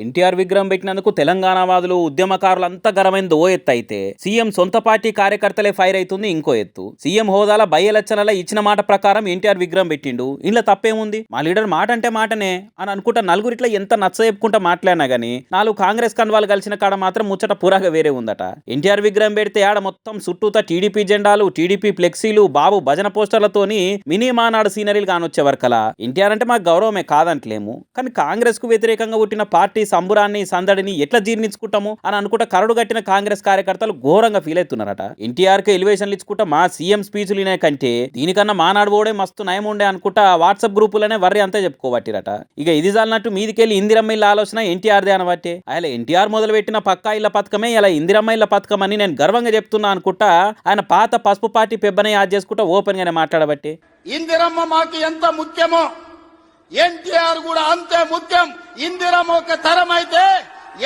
ఎన్టీఆర్ విగ్రహం పెట్టినందుకు తెలంగాణ వాదులు ఉద్యమకారులంతా గరమైంది ఓ ఎత్తు అయితే సీఎం సొంత పార్టీ కార్యకర్తలే ఫైర్ అవుతుంది ఇంకో ఎత్తు. సీఎం హోదాల బై ఎలక్షన్ల ఇచ్చిన మాట ప్రకారం ఎన్టీఆర్ విగ్రహం పెట్టిండు, ఇంట్లో తప్పేముంది, మా లీడర్ మాట అంటే మాటనే అని అనుకుంటా నలుగురిట్లా ఎంత నచ్చ చెప్పుకుంటా మాట్లాడినా గానీ నాలుగు కాంగ్రెస్ కన్వాలు కలిసిన కాడ మాత్రం ముచ్చట పురాగా వేరే ఉందట. ఎన్టీఆర్ విగ్రహం పెడితే ఆడ మొత్తం చుట్టూతా టీడీపీ జెండాలు, టీడీపీ ఫ్లెక్సీలు, బాబు భజన పోస్టర్లతోని మినీ మానాడు సీనరీలు కానొచ్చే వరకలా ఎన్టీఆర్ అంటే మాకు గౌరవమే కాదంటలేము, కానీ కాంగ్రెస్ కు వ్యతిరేకంగా పుట్టిన పార్టీ సంబురాన్ని సందడిని ఎట్లా జీర్ణించుకుంటాము అని అనుకుంటా కరడు కట్టిన కాంగ్రెస్ కార్యకర్తలు ఘోరంగా ఫీల్ అవుతున్నారట. ఎన్టీఆర్ కి ఎలివేషన్లు ఇచ్చుకుంటా మా సీఎం స్పీచ్లు వినే కంటే దీనికన్నా మానాడు పోవడే మస్తు నయం ఉండే అనుకుంటా వాట్సాప్ గ్రూపులనే వర్రి అంతా చెప్పుకోబట్టిరట. ఇక ఇది చాలినట్టు మీదికెళ్ళి ఇందిరమ్మ ఇళ్ళ ఆలోచన ఎన్టీఆర్దే అనబట్టే ఆయన ఎన్టీఆర్ మొదలు పెట్టిన పక్కా ఇళ్ల పథకమే ఇలా ఇందిరమ్మ ఇళ్ల పథకం అని నేను గర్వంగా చెప్తున్నా అనుకుంటా ఆయన పాత పసుపు పార్టీ పెబ్బనే యాద్ చేసుకుంటా ఓపెన్ గానే మాట్లాడబట్టే. ఇందిరమ్మ మాకు ఎంత ముఖ్యమో ఎన్టీఆర్ కూడా అంతే ముఖ్యం. ఇందిరమ్మ ఒక తరం అయితే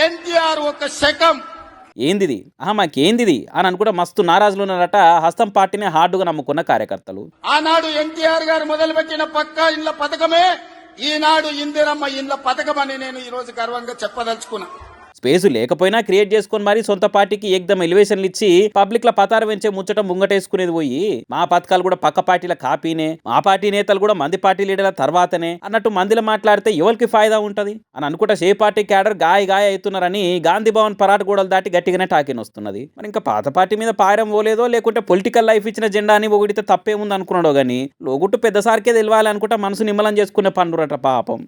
ఎన్టీఆర్ ఒక శకం. ఏందిది మాకేందిది అని అనుకుంటా మస్తు నారాజులు ఉన్నారట హస్తం పార్టీని హార్డుగా నమ్ముకున్న కార్యకర్తలు. ఆనాడు ఎన్టీఆర్ గారు మొదలుపెట్టిన పక్కా ఇళ్ల పథకమే ఈనాడు ఇందిరమ్మ ఇళ్ల పథకం అని నేను ఈ రోజు గర్వంగా చెప్పదలుచుకున్నా. స్పేసు లేకపోయినా క్రియేట్ చేసుకొని మరి సొంత పార్టీకి ఏకదం ఎలివేషన్లు ఇచ్చి పబ్లిక్ ల పతారు వెంచే ముచ్చట ముంగటేసుకునేది పోయి మా పథకాలు కూడా పక్క పార్టీల కాపీనే, మా పార్టీ నేతలు కూడా మంది పార్టీ లీడర్ల తర్వాతనే అన్నట్టు మందిలో మాట్లాడితే ఎవరికి ఫాయిదా ఉంటది అని అనుకుంటా షే పార్టీ క్యాడర్ గాయ అవుతున్నారని గాంధీ భవన్ పరాట్ గోడలు దాటి గట్టిగానే టాకిన్ వస్తున్నది. మరి ఇంకా పాత పార్టీ మీద పాయరం పోలేదో లేకుంటే పొలిటికల్ లైఫ్ ఇచ్చిన జెండా అని ఒకటితే తప్పేముంది అనుకున్నాడో గానీ లోగుట్టు పెద్దసారికే తెలియాలి అనుకుంటా మనసు నిమ్మలం చేసుకునే పండురట పాపం.